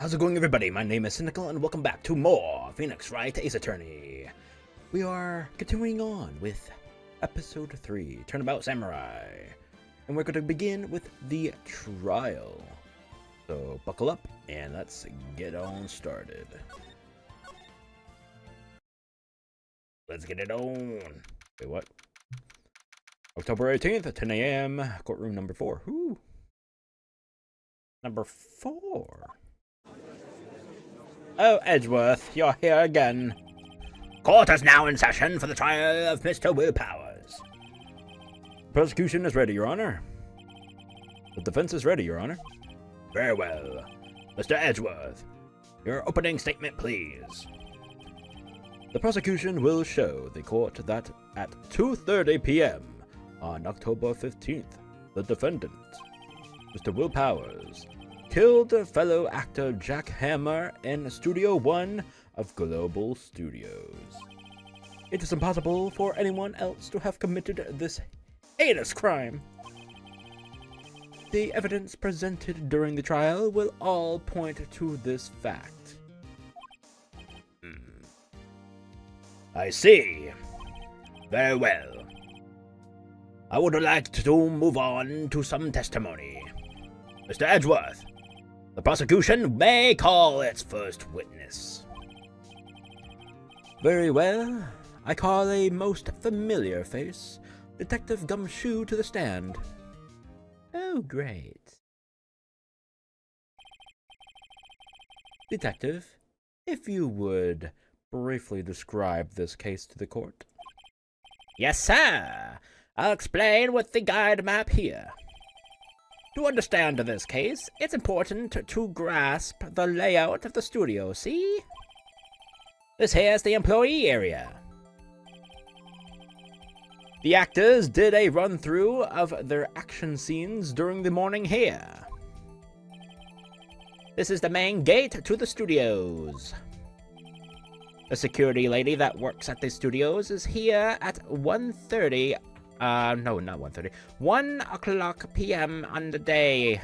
How's it going, everybody? My name is Sinikle, and welcome back to more Phoenix Wright Ace Attorney. We are continuing on with Episode 3, Turnabout Samurai. And we're going to begin with the trial. So, buckle up, and let's get on started. Let's get it on. Wait, what? October 18th at 10 a.m., courtroom number 4. Whoo! Number 4. Oh, Edgeworth, you're here again. Court is now in session for the trial of Mr. Will Powers. The prosecution is ready, Your Honor. The defense is ready, Your Honor. Very well. Mr. Edgeworth, your opening statement, please. The prosecution will show the court that at 2:30 p.m. on October 15th, the defendant, Mr. Will Powers, killed fellow actor Jack Hammer in Studio 1 of Global Studios. It is impossible for anyone else to have committed this heinous crime. The evidence presented during the trial will all point to this fact. I see. Very well. I would like to move on to some testimony. Mr. Edgeworth, the prosecution may call its first witness. Very well. I call a most familiar face, Detective Gumshoe, to the stand. Oh, great. Detective, if you would briefly describe this case to the court. Yes, sir. I'll explain with the guide map here. To understand this case, it's important to grasp the layout of the studio, see? This here's the employee area. The actors did a run-through of their action scenes during the morning here. This is the main gate to the studios. The security lady that works at the studios is here at 1:30. No, not 1:30. 1 o'clock p.m. on the day.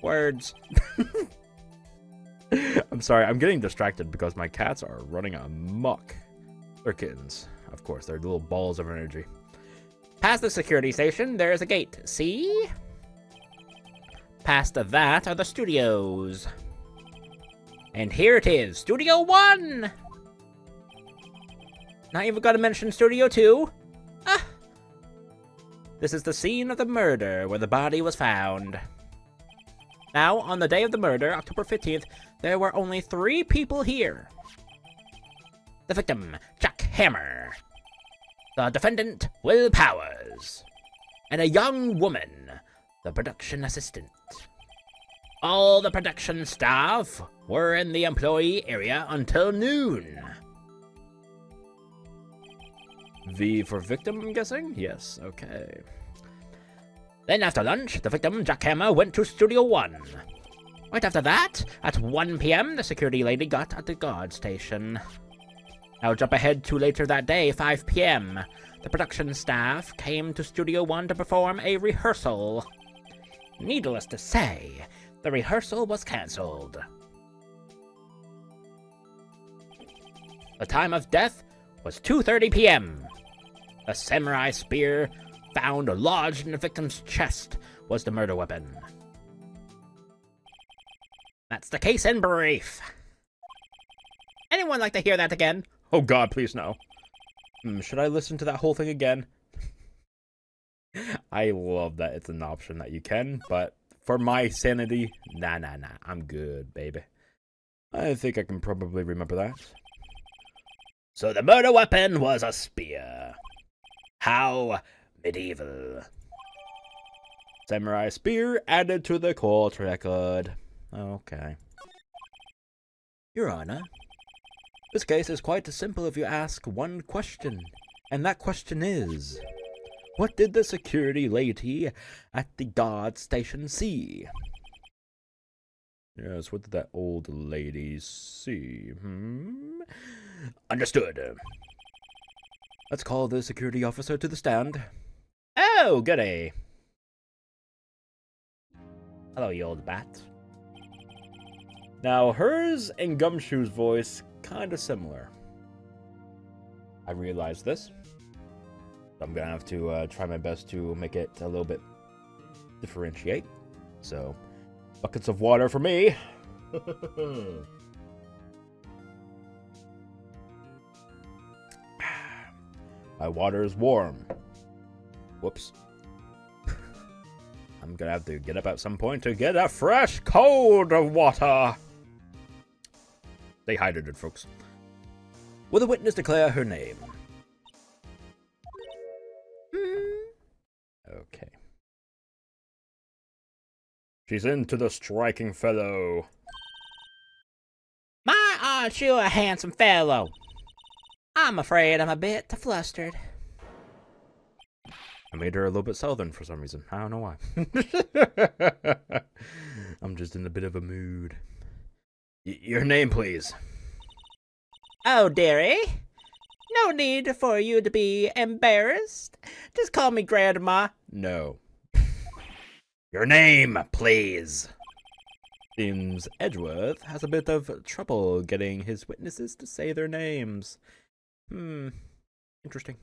Words. I'm sorry, I'm getting distracted because my cats are running amok. They're kittens. Of course, they're little balls of energy. Past the security station, there's a gate. See? Past that are the studios. And here it is, Studio 1! Not even gotta mention Studio 2. Ah! This is the scene of the murder where the body was found. Now, on the day of the murder, October 15th, there were only 3 people here. The victim, Jack Hammer. The defendant, Will Powers. And a young woman, the production assistant. All the production staff were in the employee area until noon. V for victim, I'm guessing? Yes, okay. Then after lunch, the victim, Jack Hammer, went to Studio 1. Right after that, at 1 p.m., the security lady got at the guard station. I'll jump ahead to later that day, 5 p.m. The production staff came to Studio 1 to perform a rehearsal. Needless to say, the rehearsal was cancelled. The time of death was 2:30 p.m. A samurai spear found lodged in the victim's chest was the murder weapon. That's the case in brief. Anyone like to hear that again? Oh God, please no. Should I listen to that whole thing again? I love that it's an option that you can, but for my sanity, nah, I'm good, baby. I think I can probably remember that. So the murder weapon was a spear. How medieval. Samurai spear added to the court record. Okay. Your Honor, this case is quite simple if you ask one question, and that question is, what did the security lady at the guard station see? Yes, what did that old lady see? Understood. Let's call the security officer to the stand. Oh, goody. Hello, you old bat. Now, hers and Gumshoe's voice kind of similar. I realize this. I'm gonna have to try my best to make it a little bit differentiate. So, buckets of water for me. My water is warm. Whoops. I'm gonna have to get up at some point to get a fresh, cold water. Stay hydrated, folks. Will the witness declare her name? Okay. She's into the striking fellow. My, aren't you a handsome fellow? I'm afraid I'm a bit flustered. I made her a little bit southern for some reason. I don't know why. I'm just in a bit of a mood. Your name, please. Oh, dearie. No need for you to be embarrassed. Just call me Grandma. No. Your name, please. Seems Edgeworth has a bit of trouble getting his witnesses to say their names. Interesting.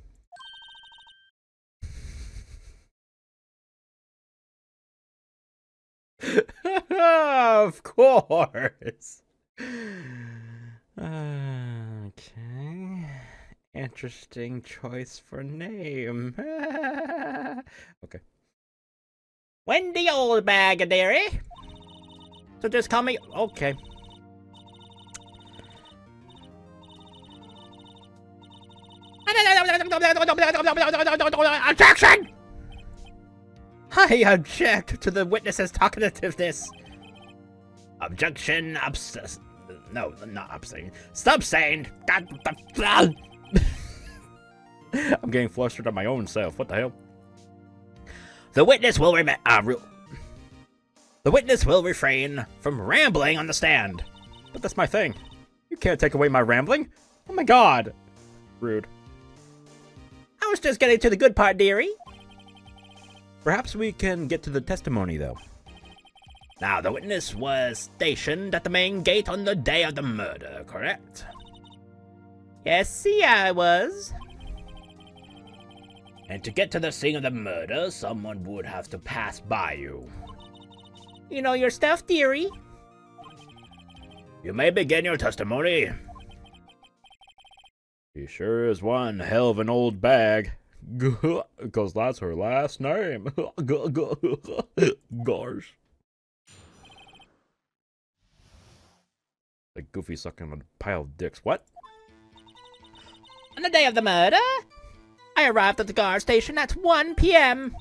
Of course. Okay. Interesting choice for name. Okay. Wendy Oldbag, dearie. So just call me... Okay. Objection! I object to the witness's talkativeness. Objection, no, not abstain. Substained. I'm getting flustered at my own self. What the hell? The witness will refrain from rambling on the stand. But that's my thing. You can't take away my rambling. Oh my god. Rude. I was just getting to the good part, dearie. Perhaps we can get to the testimony, though. Now, the witness was stationed at the main gate on the day of the murder, correct? Yes, see, I was. And to get to the scene of the murder, someone would have to pass by you. You know your stuff, dearie. You may begin your testimony. She sure is one hell of an old bag. Because that's her last name. Gosh. Like Goofy sucking on a pile of dicks. What? On the day of the murder, I arrived at the guard station at 1 p.m.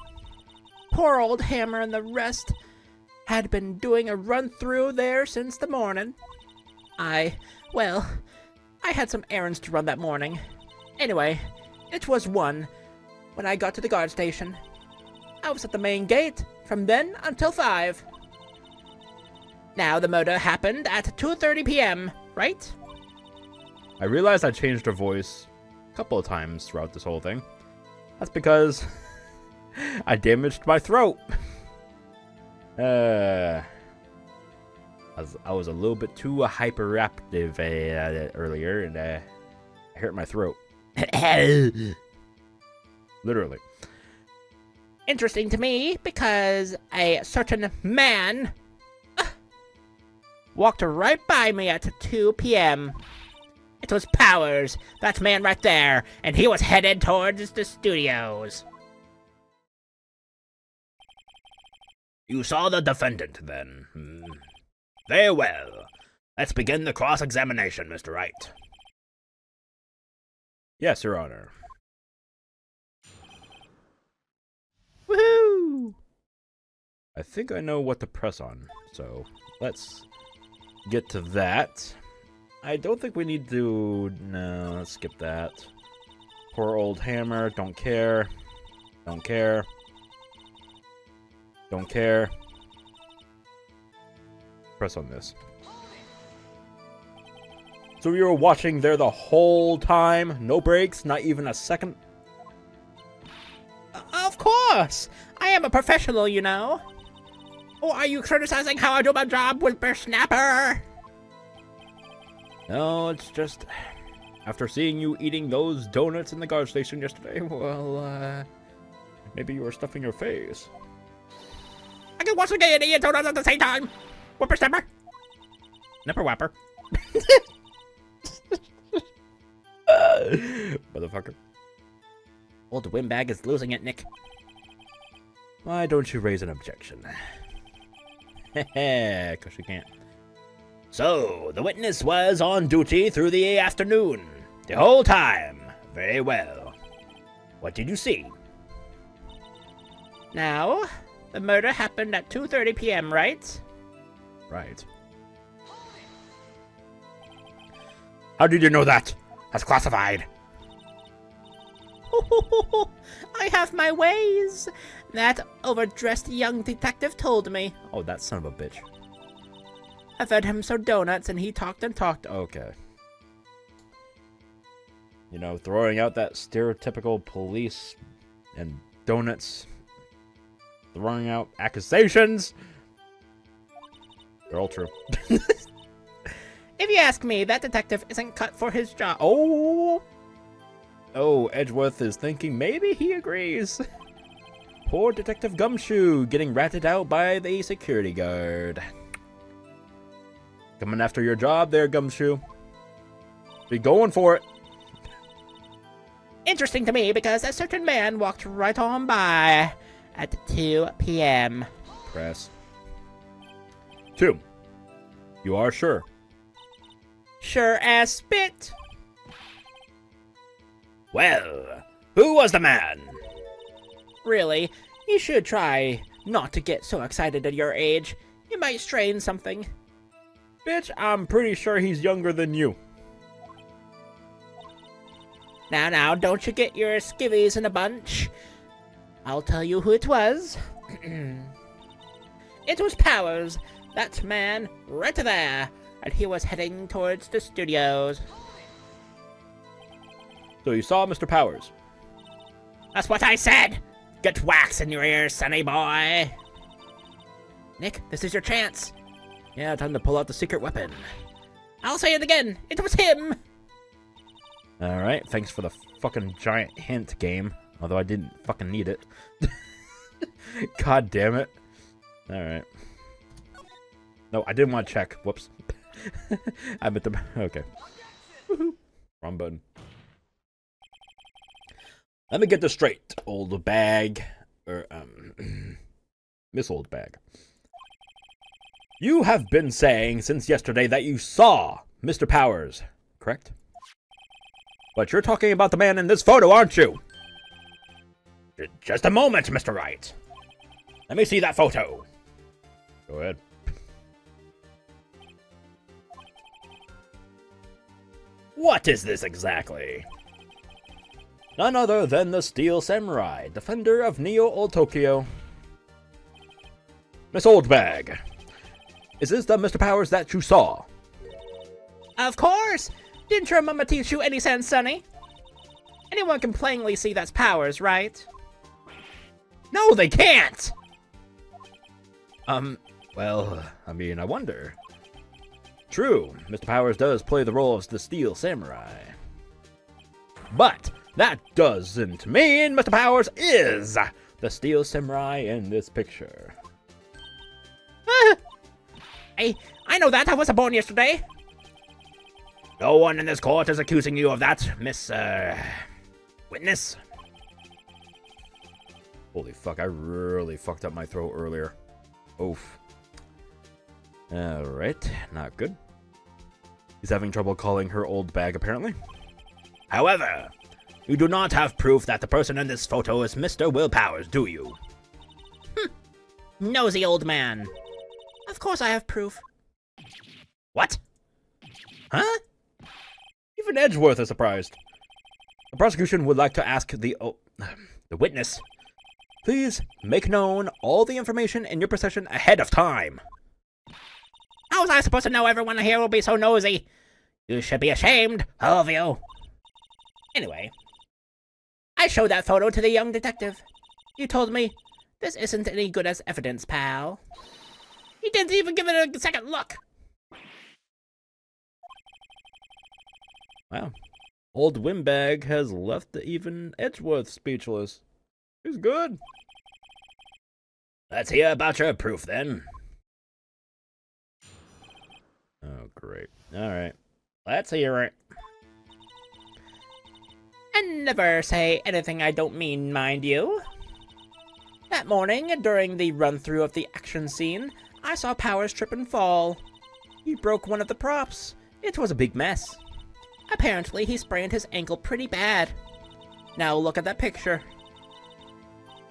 Poor old Hammer and the rest had been doing a run-through there since the morning. I had some errands to run that morning. Anyway, it was 1 when I got to the guard station. I was at the main gate from then until 5. Now, the murder happened at 2:30 p.m., right? I realized I changed her voice a couple of times throughout this whole thing. That's because I damaged my throat. I was a little bit too hyperactive earlier, and I hurt my throat. Literally. Interesting to me, because a certain man walked right by me at 2 p.m. It was Powers, that man right there, and he was headed towards the studios. You saw the defendant, then? Very well. Let's begin the cross-examination, Mr. Wright. Yes, Your Honor. Woohoo! I think I know what to press on, so let's get to that. I don't think we need to... No, let's skip that. Poor old Hammer, don't care. Don't care. Don't care. Press on this. So you were watching there the whole time? No breaks? Not even a second? Of course! I am a professional, you know. Or are you criticizing how I do my job with Snapper? No, it's just... After seeing you eating those donuts in the guard station yesterday, well, maybe you were stuffing your face. I can watch the gaiety and donuts at the same time. Whippersnapper. Nipper whapper. Motherfucker. Old windbag is losing it, Nick. Why don't you raise an objection? Heh, 'cause you can't. So, the witness was on duty through the afternoon. The whole time. Very well. What did you see? Now, the murder happened at 2:30 p.m., right? Right. How did you know that? That's classified. I have my ways. That overdressed young detective told me. Oh, that son of a bitch. I fed him some donuts and he talked and talked. Okay. You know, throwing out that stereotypical police and donuts. Throwing out accusations. They're all true. If you ask me, that detective isn't cut for his job. Oh, Edgeworth is thinking maybe he agrees. Poor Detective Gumshoe getting ratted out by the security guard. Coming after your job there, Gumshoe. Be going for it. Interesting to me because a certain man walked right on by at 2 p.m. Press. 2. You are sure? Sure as spit. Well, who was the man? Really, you should try not to get so excited at your age. You might strain something. Bitch, I'm pretty sure he's younger than you. Now, don't you get your skivvies in a bunch. I'll tell you who it was. It was Powers, that man right there, and he was heading towards the studios. So you saw Mr. Powers? That's what I said! Get wax in your ears, sonny boy! Nick, this is your chance. Yeah, time to pull out the secret weapon. I'll say it again, it was him! Alright, thanks for the fucking giant hint, game. Although I didn't fucking need it. God damn it. Alright. No, I didn't want to check. Whoops. I meant to... Okay. Woohoo. Wrong button. Let me get this straight, old bag. Miss Old Bag. You have been saying since yesterday that you saw Mr. Powers, correct? But you're talking about the man in this photo, aren't you? Just a moment, Mr. Wright. Let me see that photo. Go ahead. What is this exactly? None other than the Steel Samurai, defender of Neo-Old Tokyo. Miss Oldbag, is this the Mr. Powers that you saw? Of course! Didn't your mama teach you any sense, sonny? Anyone can plainly see that's Powers, right? No, they can't! Well, I mean, I wonder. True, Mr. Powers does play the role of the Steel Samurai. But that doesn't mean Mr. Powers is the Steel Samurai in this picture. I know that. I wasn't born yesterday. No one in this court is accusing you of that, Miss, witness. Holy fuck, I really fucked up my throat earlier. Oof. Alright, not good. He's having trouble calling her old bag, apparently. However, you do not have proof that the person in this photo is Mr. Will Powers, do you? Nosy old man. Of course I have proof. What? Huh? Even Edgeworth is surprised. The prosecution would like to ask the witness, please make known all the information in your possession ahead of time. How was I supposed to know everyone here will be so nosy? You should be ashamed, all of you. Anyway, I showed that photo to the young detective. You told me, this isn't any good as evidence, pal. He didn't even give it a second look. Wow. Old Windbag has left even Edgeworth speechless. He's good. Let's hear about your proof, then. Oh, great. All right. Let's hear it. And never say anything I don't mean, mind you. That morning, during the run-through of the action scene, I saw Powers trip and fall. He broke one of the props. It was a big mess. Apparently, he sprained his ankle pretty bad. Now look at that picture.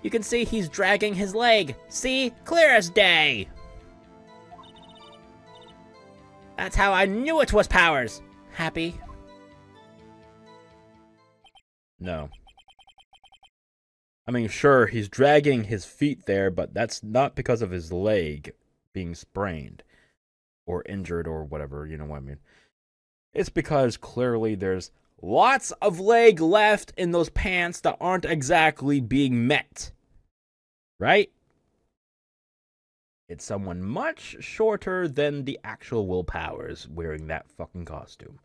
You can see he's dragging his leg. See? Clear as day. That's how I knew it was Powers. Happy? No. I mean, sure, he's dragging his feet there, but that's not because of his leg being sprained or injured or whatever, you know what I mean. It's because clearly there's lots of leg left in those pants that aren't exactly being met. Right? It's someone much shorter than the actual Will Powers wearing that fucking costume.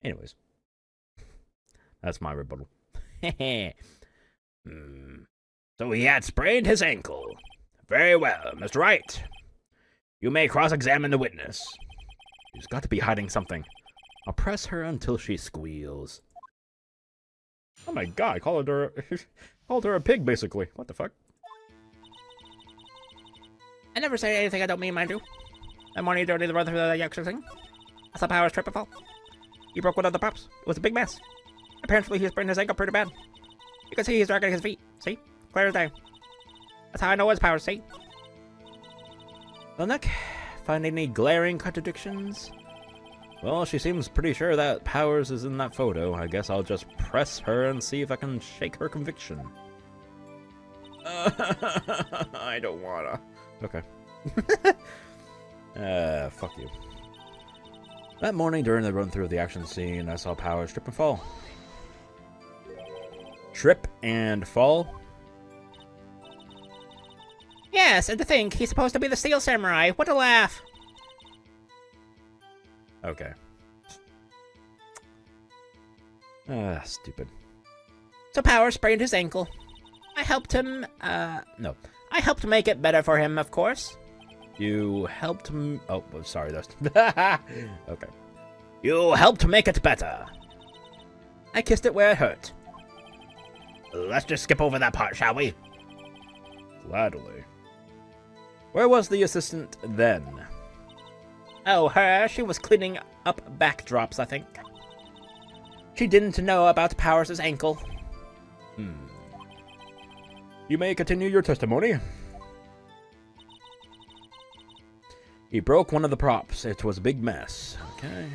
Anyways. That's my rebuttal. So he had sprained his ankle. Very well, Mr. Wright. You may cross-examine the witness. She's got to be hiding something. I'll press her until she squeals. Oh my god, I called her a pig, basically. What the fuck? I never say anything I don't mean, mind you. That morning during the run through the action thing, I saw Powers trip and fall. He broke one of the props. It was a big mess. Apparently, he sprained his ankle pretty bad. You can see he's dragging his feet. See? Clear as day. That's how I know it's Powers, see? Well, Nick, find any glaring contradictions? Well, she seems pretty sure that Powers is in that photo. I guess I'll just press her and see if I can shake her conviction. I don't wanna. Okay. Fuck you. That morning during the run-through of the action scene, I saw Powers trip and fall. Trip and fall? Yes, and to think, he's supposed to be the Steel Samurai. What a laugh. Okay. Stupid. So Powers sprained his ankle. I helped him, No. I helped make it better for him, of course. You helped me. Oh, sorry, that's. Okay. You helped make it better. I kissed it where it hurt. Let's just skip over that part, shall we? Gladly. Where was the assistant then? Oh, her? She was cleaning up backdrops, I think. She didn't know about Powers' ankle. You may continue your testimony. He broke one of the props. It was a big mess. Okay.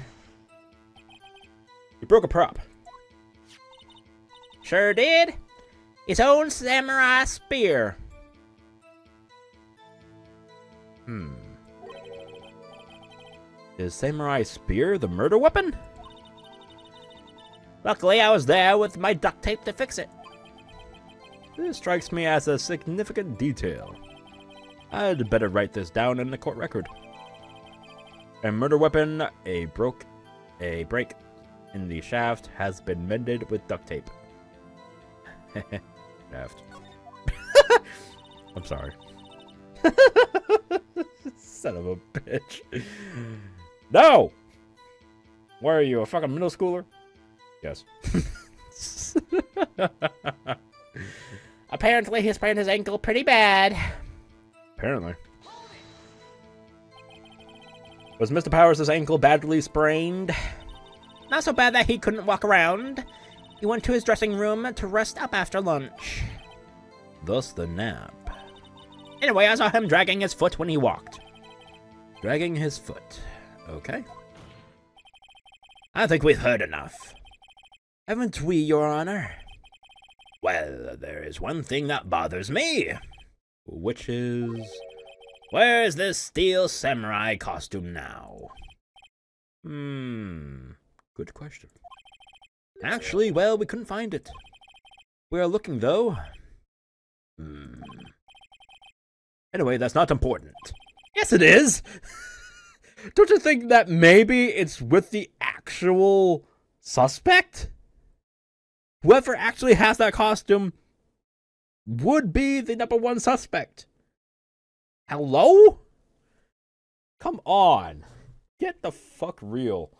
He broke a prop. Sure did. His own samurai spear. Is samurai spear the murder weapon? Luckily, I was there with my duct tape to fix it. This strikes me as a significant detail. I'd better write this down in the court record. A murder weapon, a break in the shaft has been mended with duct tape. Shaft. I'm sorry. Son of a bitch. No! Where are you, a fucking middle schooler? Yes. Apparently, he sprained his ankle pretty bad. Apparently. Was Mr. Powers' ankle badly sprained? Not so bad that he couldn't walk around. He went to his dressing room to rest up after lunch. Thus the nap. Anyway, I saw him dragging his foot when he walked. Dragging his foot. Okay. I think we've heard enough. Haven't we, Your Honor? Well, there is one thing that bothers me. Which is... Where's this steel samurai costume now? Good question. Actually, well, we couldn't find it. We are looking, though. Anyway, that's not important. Yes, it is! Don't you think that maybe it's with the actual suspect? Whoever actually has that costume would be the #1 suspect. Hello? Come on. Get the fuck real.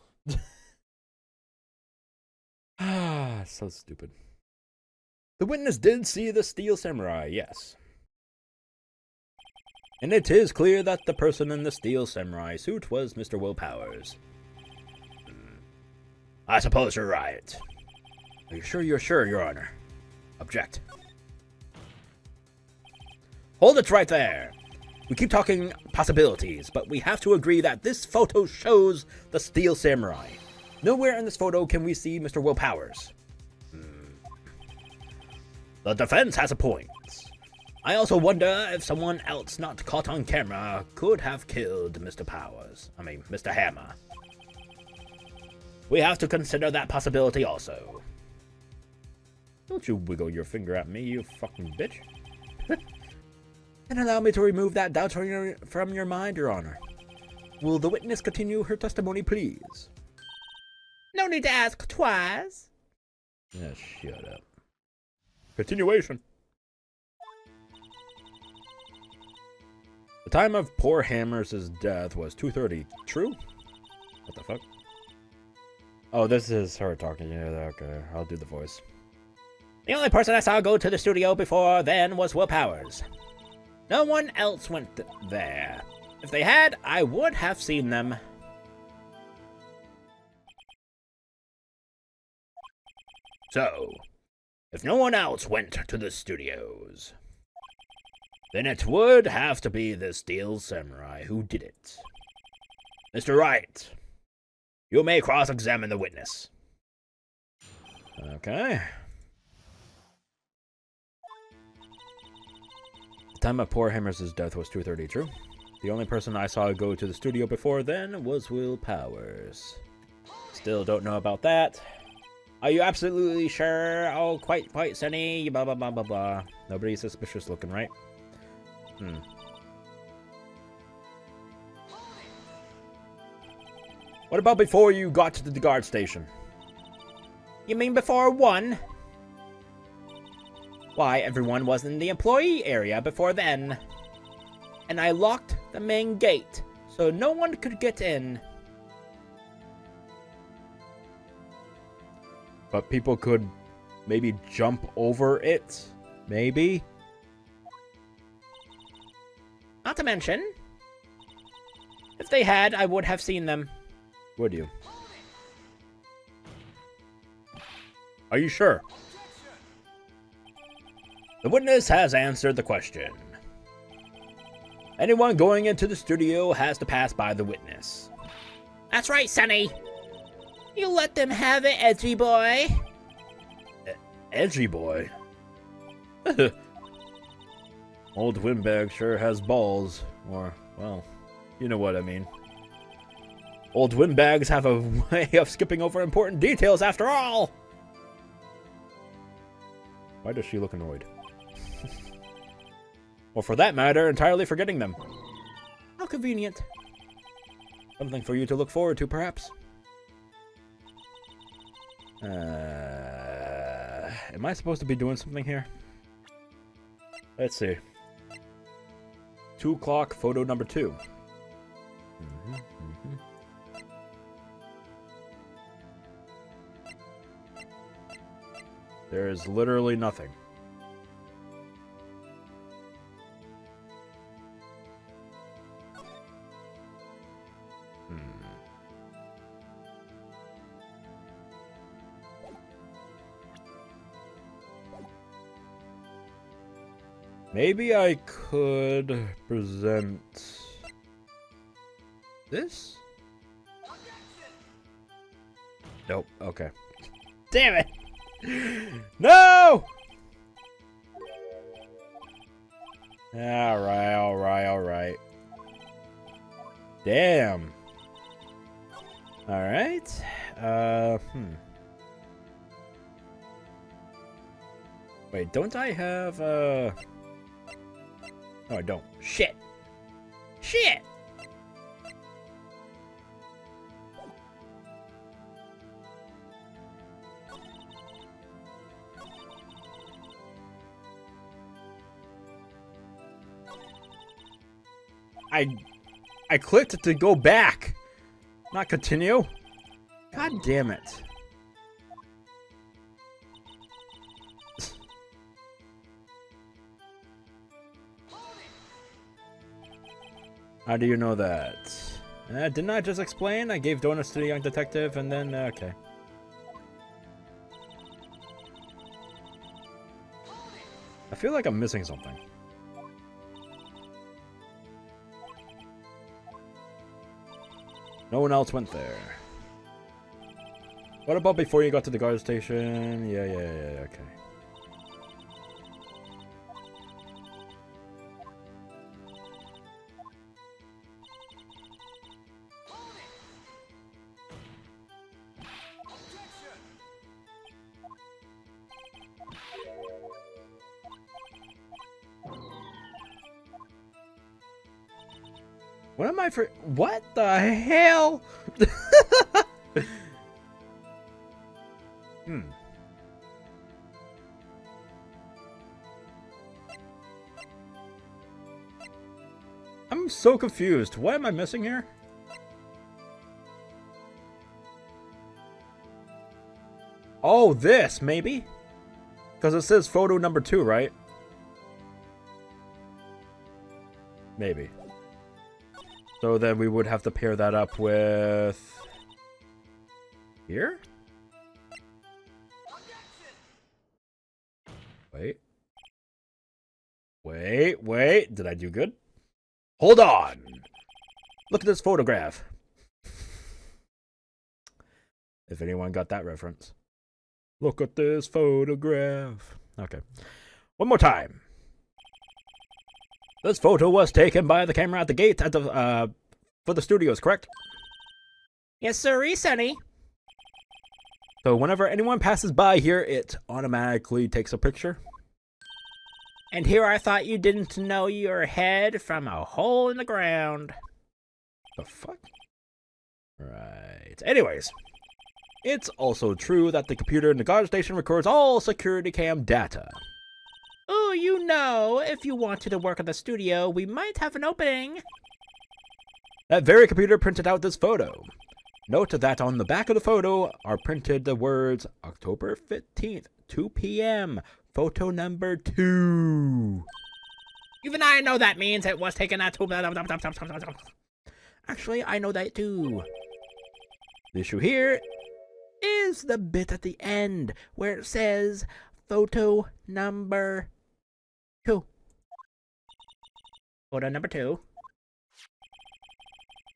So stupid. The witness did see the steel samurai, yes. And it is clear that the person in the steel samurai suit was Mr. Will Powers. I suppose you're right. Are you sure you're sure, Your Honor? Object. Hold it right there. We keep talking possibilities, but we have to agree that this photo shows the steel samurai. Nowhere in this photo can we see Mr. Will Powers. The defense has a point. I also wonder if someone else not caught on camera could have killed Mr. Mr. Hammer. We have to consider that possibility also. Don't you wiggle your finger at me, you fucking bitch. And allow me to remove that doubt from your mind, Your Honor. Will the witness continue her testimony, please? No need to ask twice. Yeah, shut up. Continuation. The time of poor Hammers' death was 2:30. True? What the fuck? Oh, this is her talking. Yeah, okay. I'll do the voice. The only person I saw go to the studio before then was Will Powers. No one else went there. If they had, I would have seen them. So, if no one else went to the studios, then it would have to be the steel samurai who did it. Mr. Wright, you may cross-examine the witness. Okay. The time of poor Hammers' death was 2:30. True? The only person I saw go to the studio before then was Will Powers. Still don't know about that. Are you absolutely sure? Oh, quite, Sunny. Blah, blah, blah, blah, blah. Nobody's suspicious looking, right? What about before you got to the guard station? You mean before 1? Why, everyone was in the employee area before then. And I locked the main gate, so no one could get in. But people could maybe jump over it? Maybe? Not to mention, if they had, I would have seen them. Would you? Are you sure? The witness has answered the question. Anyone going into the studio has to pass by the witness. That's right, Sonny. You let them have it, edgy boy. Edgy boy? Old Windbag sure has balls. Or, well, you know what I mean. Old windbags have a way of skipping over important details after all! Why does she look annoyed? Or for that matter, entirely forgetting them. How convenient. Something for you to look forward to, perhaps? Am I supposed to be doing something here? Let's see. 2 o'clock, photo number 2. There is literally nothing. Maybe I could present this? Nope, okay. Damn it! No! Alright. Damn. Alright. Wait, don't I have, No, I don't. Shit! I clicked to go back, not continue. God damn it. How do you know that? Didn't I just explain? I gave donuts to the young detective and then, okay. I feel like I'm missing something. No one else went there. What about before you got to the guard station? Yeah, okay. What am I for? What the hell? I'm so confused. What am I missing here? Oh, this, maybe? Because it says photo number 2, right? Maybe. So then we would have to pair that up with... here? Wait. Did I do good? Hold on! Look at this photograph. If anyone got that reference. Look at this photograph. Okay. One more time. This photo was taken by the camera at the gate at the for the studios, correct? Yes, sir, Sonny. So whenever anyone passes by here, it automatically takes a picture. And here I thought you didn't know your head from a hole in the ground. The fuck? Right. Anyways, it's also true that the computer in the guard station records all security cam data. Oh, you know, if you wanted to work at the studio, we might have an opening. That very computer printed out this photo. Note that on the back of the photo are printed the words October 15th, 2 p.m., photo number 2. Even I know that means it was taken at 2. Actually, I know that too. The issue here is the bit at the end where it says photo number 2. Photo number 2.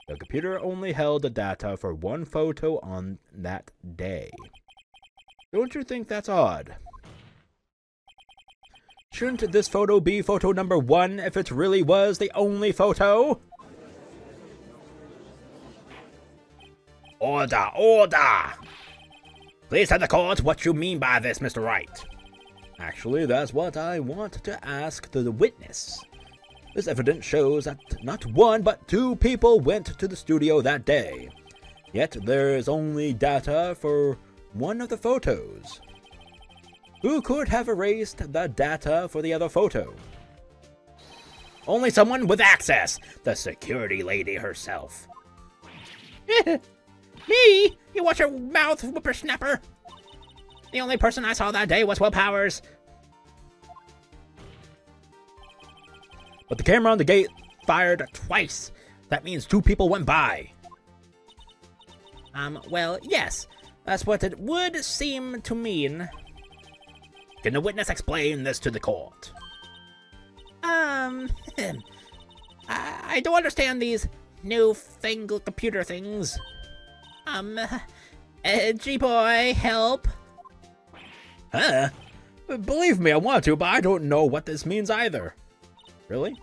The computer only held the data for one photo on that day. Don't you think that's odd? Shouldn't this photo be photo number 1 if it really was the only photo? Order, order! Please tell the court what you mean by this, Mr. Wright. Actually, that's what I want to ask the witness. This evidence shows that not 1 but 2 people went to the studio that day. Yet there is only data for one of the photos. Who could have erased the data for the other photo? Only someone with access, the security lady herself. Me? You watch your mouth, whippersnapper. The only person I saw that day was Will Powers. But the camera on the gate fired twice. That means 2 people went by. Well, yes. That's what it would seem to mean. Can the witness explain this to the court? I don't understand these newfangled computer things. G-boy, help. Huh? Believe me, I want to, but I don't know what this means either. Really?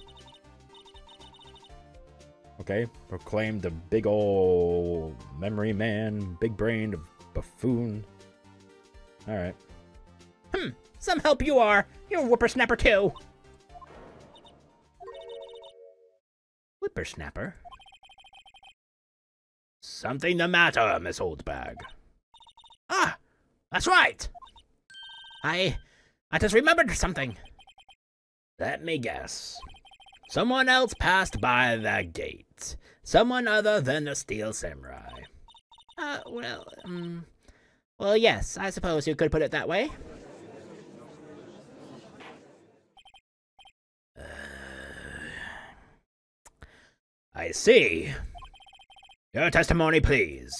Okay, proclaimed the big ol' memory man, big-brained buffoon. Alright. Some help you are. You're a whippersnapper too. Whippersnapper? Something the matter, Miss Oldbag? Ah, that's right. I just remembered something. Let me guess. Someone else passed by that gate. Someone other than the Steel Samurai. Well, yes, I suppose you could put it that way. I see. Your testimony, please.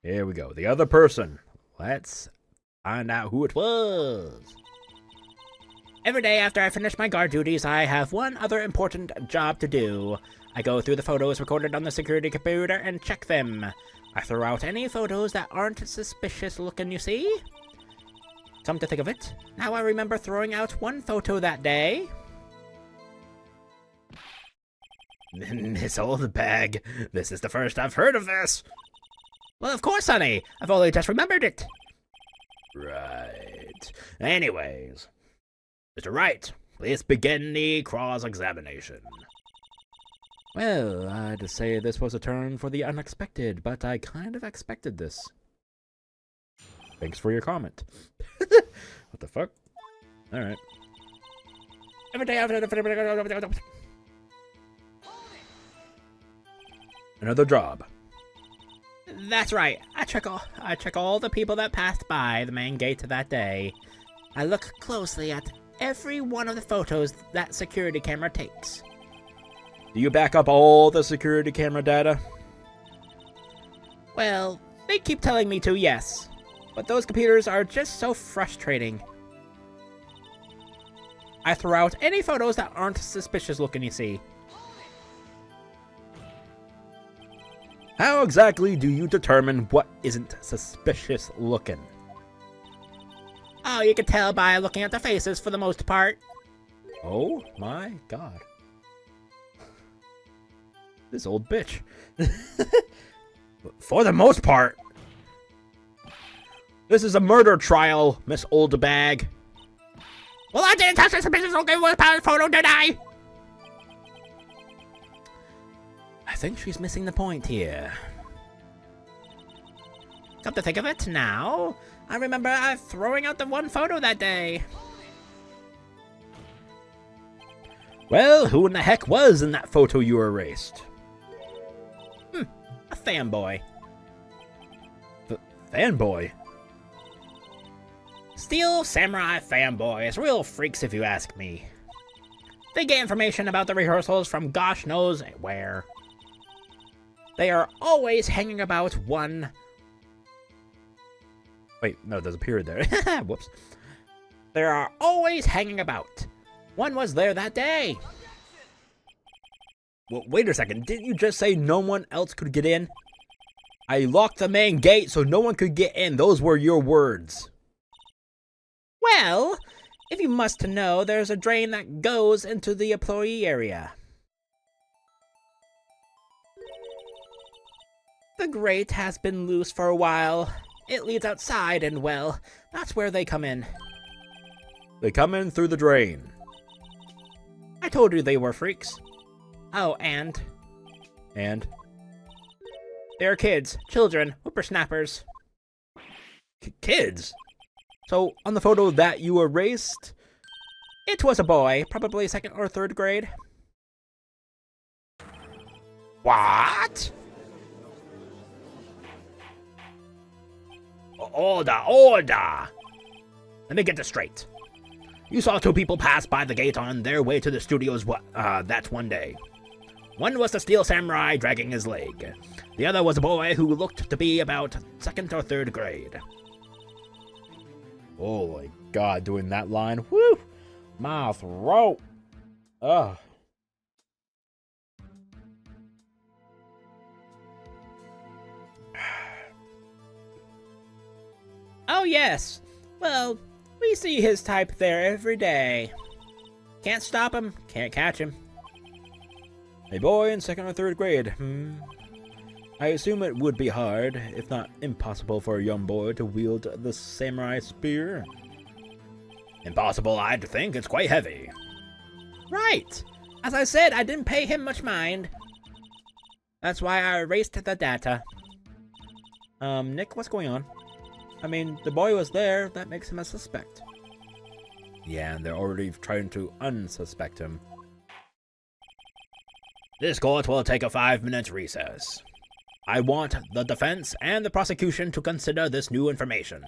Here we go. The other person. Let's find out who it was. Every day after I finish my guard duties, I have one other important job to do. I go through the photos recorded on the security computer and check them. I throw out any photos that aren't suspicious looking, you see? Come to think of it, now I remember throwing out one photo that day. This old bag. This is the first I've heard of this. Well, of course, honey. I've only just remembered it. Right. Anyways, Mr. Wright, please begin the cross-examination. Well, I'd say this was a turn for the unexpected, but I kind of expected this. Thanks for your comment. What the fuck? Alright. Every day after Another job. That's right. I check all the people that passed by the main gate that day. I look closely at every one of the photos that security camera takes. Do you back up all the security camera data? Well, they keep telling me to, yes. But those computers are just so frustrating. I throw out any photos that aren't suspicious looking, you see. How exactly do you determine what isn't suspicious looking? Oh, you can tell by looking at the faces for the most part. Oh my god. This old bitch. For the most part. This is a murder trial, Miss Old Bag. Well, I didn't touch the suspicious looking photo, did I? I think she's missing the point here. Come to think of it now, I remember throwing out the one photo that day. Well, who in the heck was in that photo you erased? A fanboy. Fanboy? Steel Samurai fanboys, real freaks if you ask me. They get information about the rehearsals from gosh knows where. They are always hanging about one... Wait, no, there's a period there. Whoops. They are always hanging about. One was there that day. Well, wait a second. Didn't you just say no one else could get in? I locked the main gate so no one could get in. Those were your words. Well, if you must know, there's a drain that goes into the employee area. The grate has been loose for a while. It leads outside, and well, that's where they come in. They come in through the drain. I told you they were freaks. Oh, and they're kids, children, whippersnappers. Kids? So, on the photo that you erased? It was a boy, probably 2nd or 3rd grade. What? Order! Let me get this straight. You saw 2 people pass by the gate on their way to the studios that one day. One was the Steel Samurai dragging his leg. The other was a boy who looked to be about 2nd or 3rd grade. Oh my god, doing that line. Woo! My throat. Ugh. Oh, yes. Well, we see his type there every day. Can't stop him, can't catch him. A boy in 2nd or 3rd grade. I assume it would be hard, if not impossible, for a young boy to wield the samurai spear. Impossible, I'd think. It's quite heavy. Right. As I said, I didn't pay him much mind. That's why I erased the data. Nick, what's going on? I mean, the boy was there. That makes him a suspect. Yeah, and they're already trying to unsuspect him. This court will take a 5-minute recess. I want the defense and the prosecution to consider this new information.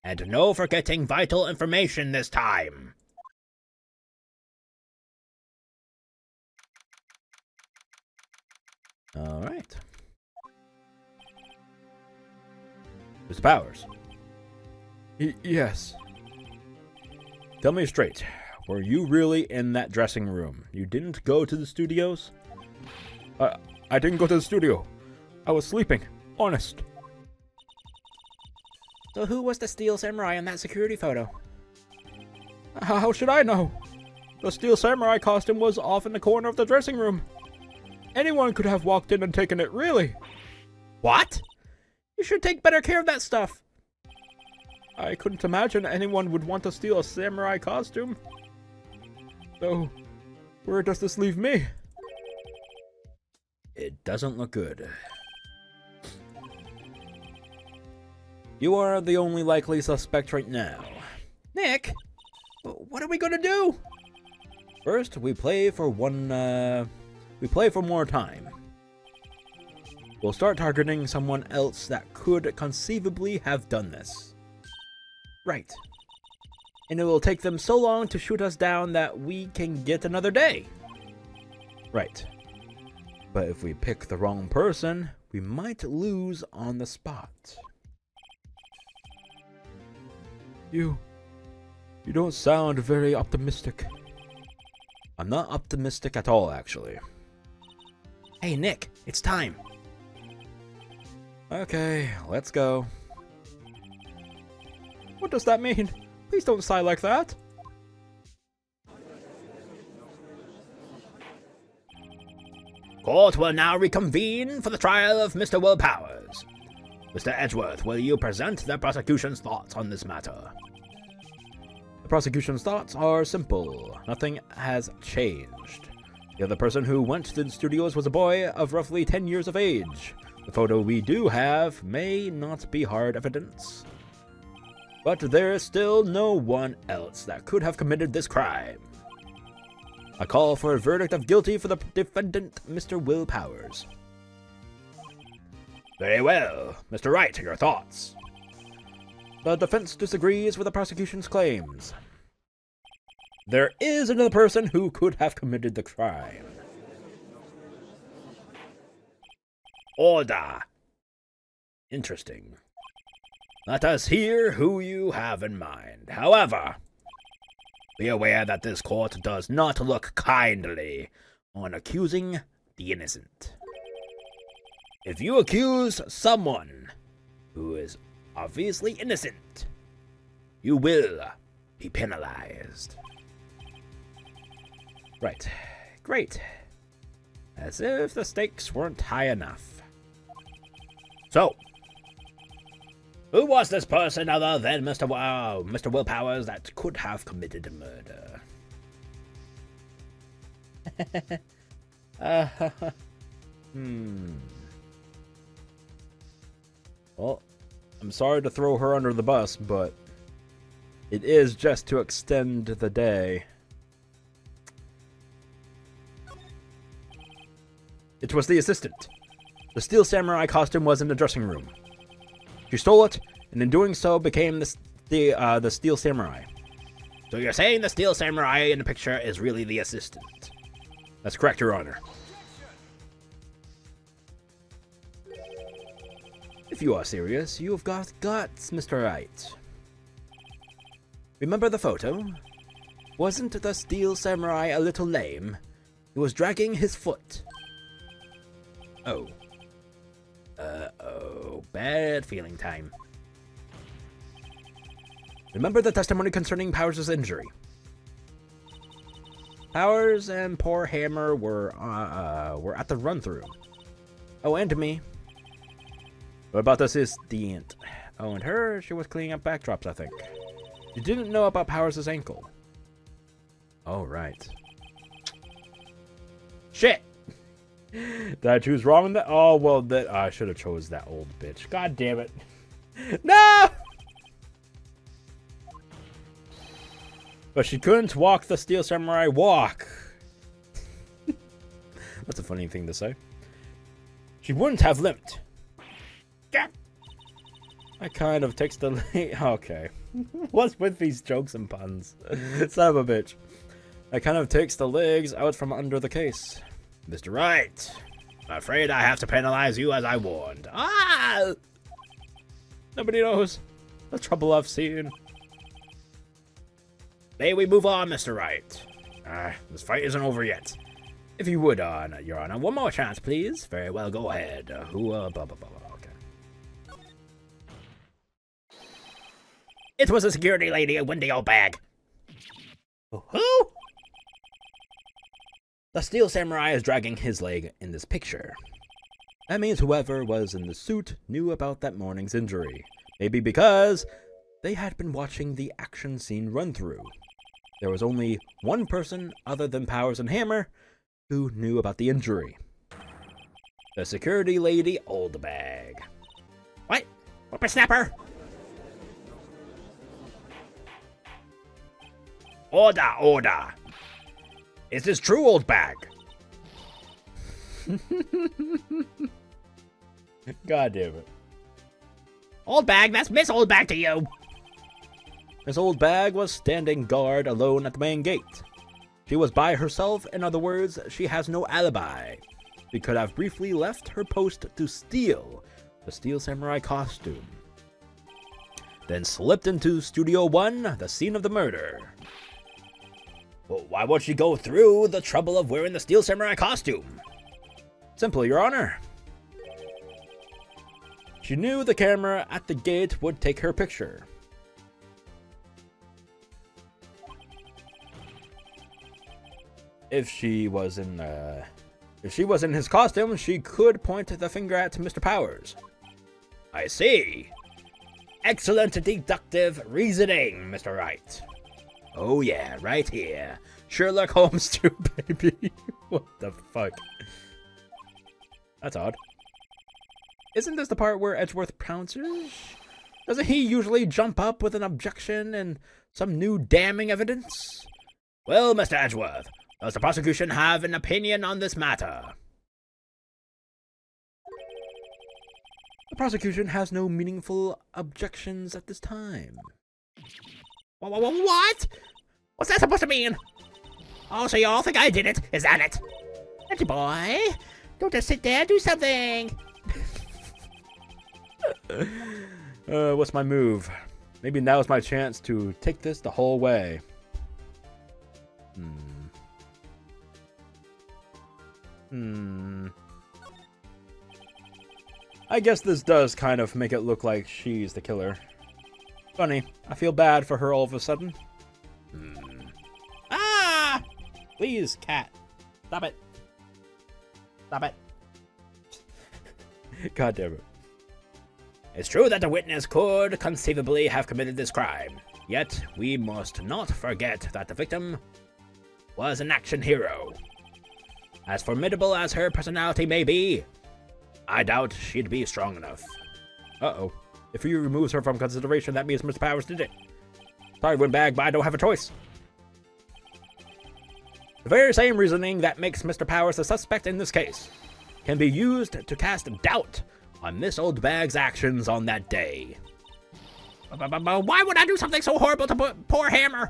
And no forgetting vital information this time. All right. Mr. Powers. Yes. Tell me straight. Were you really in that dressing room? You didn't go to the studios? I didn't go to the studio. I was sleeping. Honest. So who was the Steel Samurai in that security photo? How should I know? The Steel Samurai costume was off in the corner of the dressing room. Anyone could have walked in and taken it, really. What? You should take better care of that stuff. I couldn't imagine anyone would want to steal a samurai costume. So, where does this leave me? It doesn't look good. You are the only likely suspect right now. Nick, what are we gonna do? First, we play for more time. We'll start targeting someone else that could conceivably have done this. Right. And it will take them so long to shoot us down that we can get another day. Right. But if we pick the wrong person, we might lose on the spot. You don't sound very optimistic. I'm not optimistic at all, actually. Hey, Nick, it's time. Okay, let's go. What does that mean? Please don't sigh like that. Court will now reconvene for the trial of Mr. Will Powers. Mr. Edgeworth, will you present the prosecution's thoughts on this matter? The prosecution's thoughts are simple. Nothing has changed. The other person who went to the studios was a boy of roughly 10 years of age. The photo we do have may not be hard evidence, but there is still no one else that could have committed this crime. I call for a verdict of guilty for the defendant, Mr. Will Powers. Very well. Mr. Wright, your thoughts? The defense disagrees with the prosecution's claims. There is another person who could have committed the crime. Order. Interesting. Let us hear who you have in mind. However, be aware that this court does not look kindly on accusing the innocent. If you accuse someone who is obviously innocent, you will be penalized. Right. Great. As if the stakes weren't high enough. So, who was this person other than Mr. Will Powers that could have committed a murder? Well, I'm sorry to throw her under the bus, but it is just to extend the day. It was the assistant. The Steel Samurai costume was in the dressing room. She stole it, and in doing so became the Steel Samurai. So you're saying the Steel Samurai in the picture is really the assistant? That's correct, Your Honor. If you are serious, you've got guts, Mr. Wright. Remember the photo? Wasn't the Steel Samurai a little lame? He was dragging his foot. Oh. Uh-oh. Bad feeling time. Remember the testimony concerning Powers' injury? Powers and poor Hammer were at the run-through. Oh, and me. What about the assistant? Oh, and her, she was cleaning up backdrops, I think. You didn't know about Powers' ankle. Oh, right. Shit! Did I choose wrong in that? Oh, well, that I should have chose that old bitch. God damn it. No! But she couldn't walk the Steel Samurai walk. That's a funny thing to say. She wouldn't have limped. I kind of takes the... Okay. What's with these jokes and puns? Son of a bitch. I kind of takes the legs out from under the case. Mr. Wright, I'm afraid I have to penalize you as I warned. Ah! Nobody knows the trouble I've seen. May we move on, Mr. Wright? This fight isn't over yet. If you would, Your Honor, one more chance, please. Very well, go ahead. Blah, blah, blah, blah. Okay. It was a security lady in the old bag. Who? The Steel Samurai is dragging his leg in this picture. That means whoever was in the suit knew about that morning's injury. Maybe because they had been watching the action scene run through. There was only one person other than Powers and Hammer who knew about the injury. The security lady old bag. What? Whippersnapper? Order, order. Is this true, old bag? God damn it. Old bag, that's Miss Old Bag to you. Miss Old Bag was standing guard alone at the main gate. She was by herself, in other words, she has no alibi. She could have briefly left her post to steal the Steel Samurai costume. Then slipped into Studio 1, the scene of the murder. Well, why would she go through the trouble of wearing the Steel Samurai costume? Simple, Your Honor. She knew the camera at the gate would take her picture. If she was in his costume, she could point the finger at Mr. Powers. I see. Excellent deductive reasoning, Mr. Wright. Oh yeah, right here. Sherlock Holmes too, baby. What the fuck? That's odd. Isn't this the part where Edgeworth pounces? Doesn't he usually jump up with an objection and some new damning evidence? Well, Mr. Edgeworth, does the prosecution have an opinion on this matter? The prosecution has no meaningful objections at this time. What? What's that supposed to mean? Oh, so you all think I did it? Is that it? Edgy boy, don't just sit there, do something. What's my move? Maybe now's my chance to take this the whole way. I guess this does kind of make it look like she's the killer. Funny, I feel bad for her all of a sudden. Ah! Please, cat. Stop it. Stop it. God damn it. It's true that the witness could conceivably have committed this crime. Yet, we must not forget that the victim was an action hero. As formidable as her personality may be, I doubt she'd be strong enough. Uh-oh. If he removes her from consideration, that means Mr. Powers did it. Sorry, Windbag, but I don't have a choice. The very same reasoning that makes Mr. Powers the suspect in this case can be used to cast doubt on Miss Old Bag's actions on that day. But why would I do something so horrible to poor Hammer?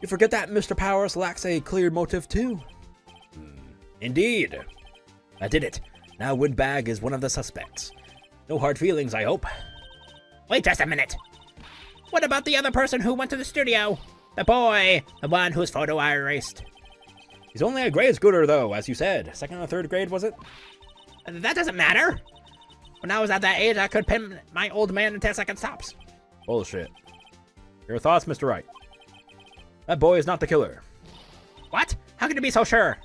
You forget that Mr. Powers lacks a clear motive too. Indeed. I did it. Now Windbag is one of the suspects. No hard feelings, I hope. Wait just a minute. What about the other person who went to the studio? The boy, the one whose photo I erased. He's only a grade scooter though, as you said. Second or third grade, was it? That doesn't matter. When I was at that age, I could pin my old man in 10 second stops. Bullshit. Your thoughts, Mr. Wright? That boy is not the killer. What? How can you be so sure?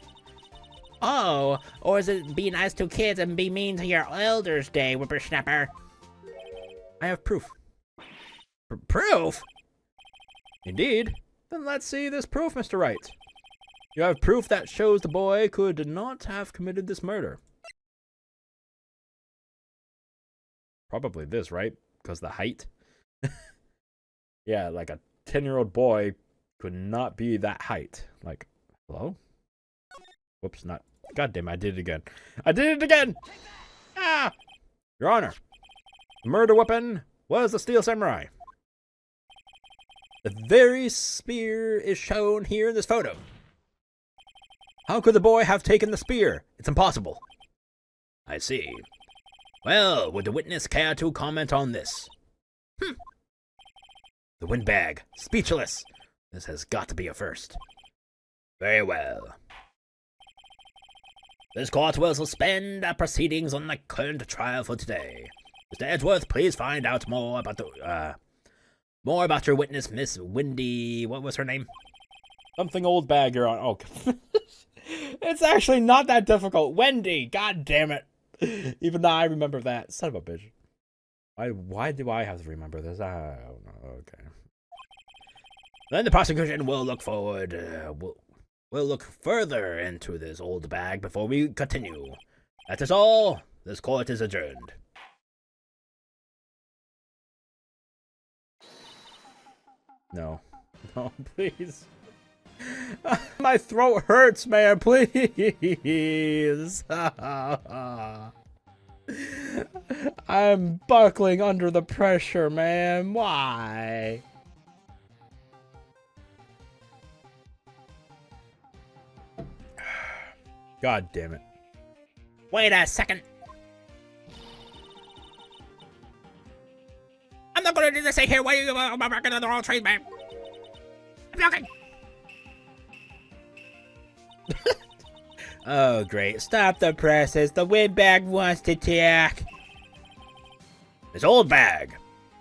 Oh, or is it be nice to kids and be mean to your elders day, whippersnapper? I have proof. Proof? Indeed. Then let's see this proof, Mr. Wright. You have proof that shows the boy could not have committed this murder. Probably this, right? Because the height. Yeah, like a 10-year-old boy could not be that height. Like, hello? Whoops, not. God damn, I did it again. I did it again! Ah! Your Honor, the murder weapon was the steel samurai. The very spear is shown here in this photo. How could the boy have taken the spear? It's impossible. I see. Well, would the witness care to comment on this? The windbag. Speechless. This has got to be a first. Very well. This court will suspend our proceedings on the current trial for today. Mr. Edgeworth, please find out more about your witness, Miss Windy. What was her name? Something old bag, Your Honor. Oh, it's actually not that difficult. Wendy. God damn it. Even though I remember that. Son of a bitch. Why do I have to remember this? I don't know. Okay. Then the prosecution will look forward. We'll look further into this old bag before we continue. That is all. This court is adjourned. No. No, please. My throat hurts, man. Please. I'm buckling under the pressure, man. Why? God damn it. Wait a second. I'm not gonna do this here. Why are you working on the wrong trade, man? I'm joking. Oh, great. Stop the presses. The windbag wants to talk. This old bag.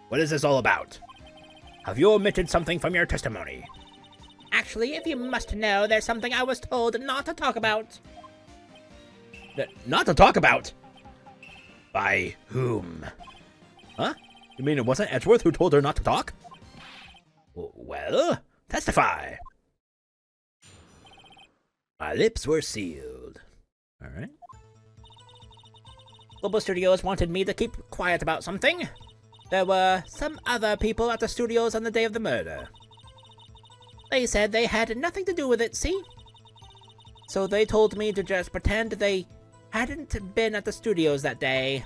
What is this all about? Have you omitted something from your testimony? Actually, if you must know, there's something I was told not to talk about. Not to talk about? By whom? Huh? You mean it wasn't Edgeworth who told her not to talk? Well, testify. My lips were sealed. All right. Global Studios wanted me to keep quiet about something. There were some other people at the studios on the day of the murder. They said they had nothing to do with it, see? So they told me to just pretend they hadn't been at the studios that day.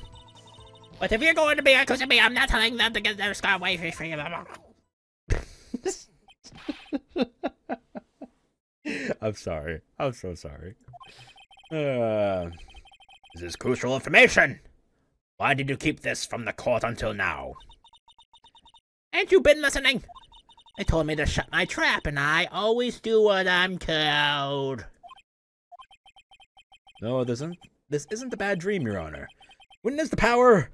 But if you're going to be accusing me, I'm not telling them to get their scar away from you. I'm sorry. I'm so sorry. This is crucial information. Why did you keep this from the court until now? Ain't you been listening? They told me to shut my trap, and I always do what I'm told. No, this isn't a bad dream, Your Honor. Witness the power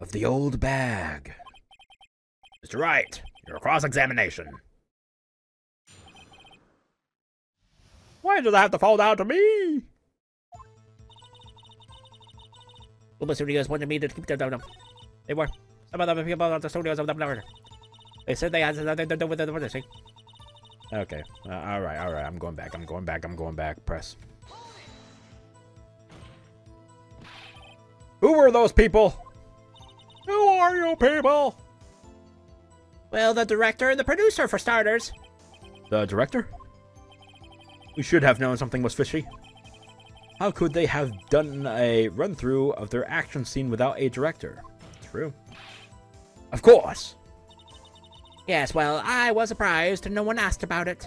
of the old bag. Mr. Wright, your cross-examination. Why does it have to fall down to me? Global Studios wanted me to keep them. They were. Some of the people at the studios of the murder. They said they had nothing to do with the murder, see? Okay. All right. I'm going back. Press. Who were those people? Who are you people? Well, the director and the producer, for starters. The director? We should have known something was fishy. How could they have done a run-through of their action scene without a director? True. Of course. Yes, well, I was surprised no one asked about it.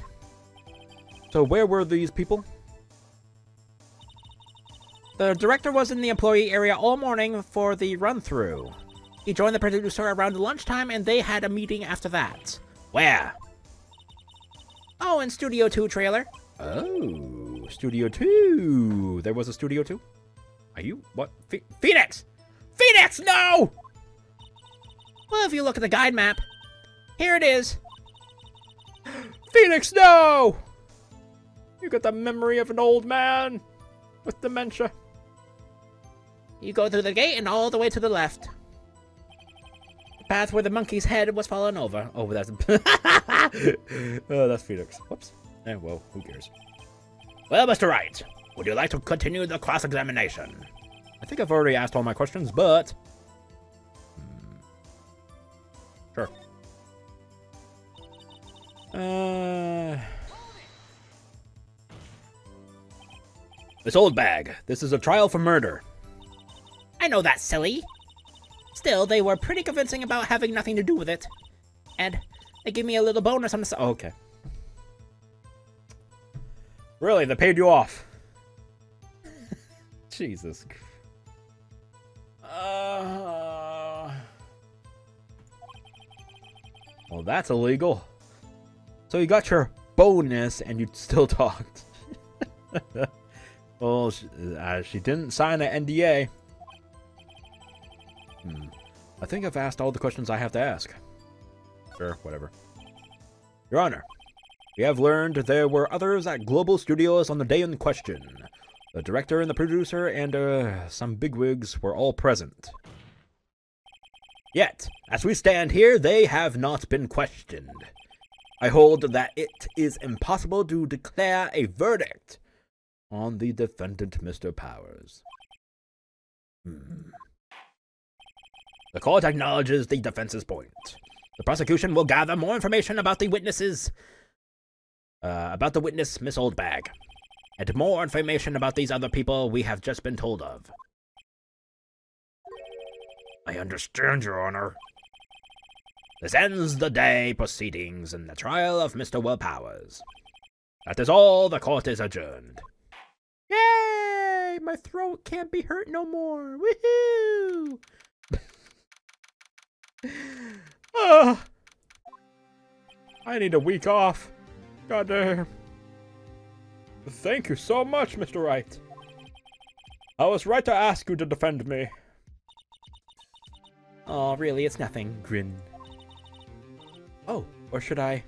So where were these people? The director was in the employee area all morning for the run-through. He joined the producer around lunchtime, and they had a meeting after that. Where? Oh, in Studio 2 trailer. Oh, Studio 2. There was a Studio 2? Are you? What? Phoenix! Phoenix, no! Well, if you look at the guide map, here it is. Phoenix, no! You got the memory of an old man with dementia. You go through the gate and all the way to the left. The path where the monkey's head was fallen over. Oh, that's... oh, that's Phoenix. Whoops. Eh, well, who cares? Well, Mr. Wright, would you like to continue the cross-examination? I think I've already asked all my questions, but... Sure. Miss Oldbag, this is a trial for murder. I know that's silly. Still, they were pretty convincing about having nothing to do with it. And they gave me a little bonus on the side. Okay. Really, they paid you off. Jesus. Well, that's illegal. So you got your bonus and you still talked. Well, she didn't sign an NDA. I think I've asked all the questions I have to ask. Sure, whatever. Your Honor, we have learned there were others at Global Studios on the day in question. The director and the producer and some bigwigs were all present. Yet, as we stand here, they have not been questioned. I hold that it is impossible to declare a verdict on the defendant, Mr. Powers. The court acknowledges the defense's point. The prosecution will gather more information about the witnesses, about the witness, Miss Oldbag, and more information about these other people we have just been told of. I understand, Your Honor. This ends the day proceedings in the trial of Mr. Will Powers. That is all. The court is adjourned. Yay! My throat can't be hurt no more. Woohoo! I need a week off. Goddamn. Thank you so much, Mr. Wright. I was right to ask you to defend me. Oh, really? It's nothing. Grin. Oh, or should I?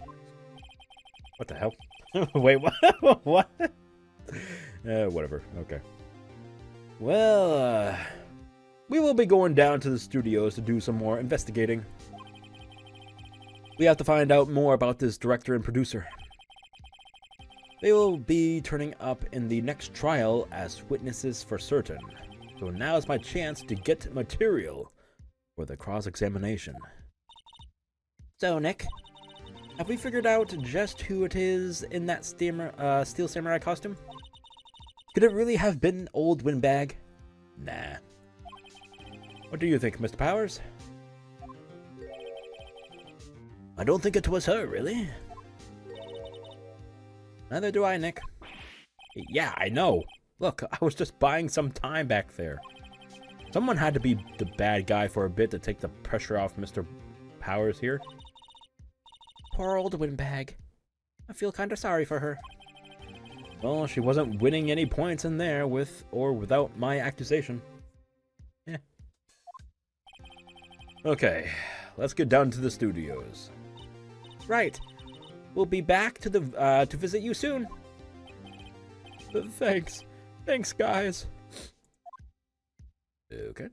What the hell? Wait, what? What? Whatever. Okay. Well, we will be going down to the studios to do some more investigating. We have to find out more about this director and producer. They will be turning up in the next trial as witnesses for certain. So now is my chance to get material for the cross-examination. So, Nick, Have we figured out just who it is in that Steel Samurai costume? Could it really have been old Windbag? Nah. What do you think, Mr. Powers? I don't think it was her, really. Neither do I, Nick. Yeah, I know. Look, I was just buying some time back there. Someone had to be the bad guy for a bit to take the pressure off Mr. Powers here. poor old Windbag. I feel kinda sorry for her. Well, she wasn't winning any points in there with or without my accusation. Yeah. Okay, let's get down to the studios. Right. We'll be back to visit you soon. Thanks. Thanks, guys. Okay.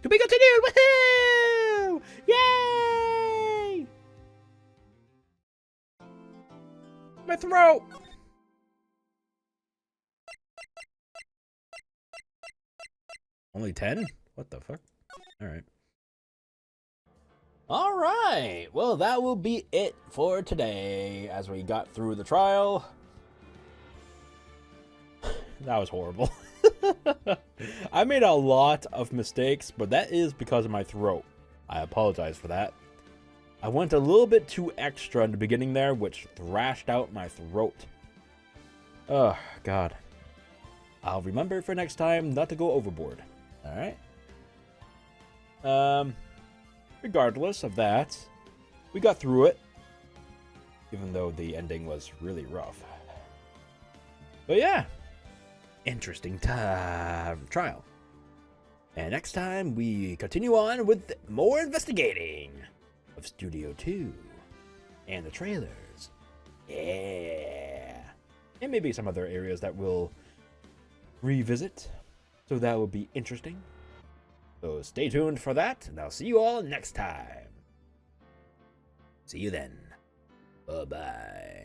To be continued! Woohoo! Yay! My throat! Only 10? What the fuck? Alright. Alright! Well, that will be it for today as we got through the trial. That was horrible. I made a lot of mistakes, but that is because of my throat. I apologize for that. I went a little bit too extra in the beginning there, which thrashed out my throat. Oh, God. I'll remember for next time not to go overboard. Alright? Regardless of that, we got through it. Even though the ending was really rough. But yeah. Interesting trial. And next time we continue on with more investigating of Studio 2 and the trailers. Yeah. And maybe some other areas that we'll revisit. So that will be interesting. So stay tuned for that, and I'll see you all next time. See you then. Bye-bye.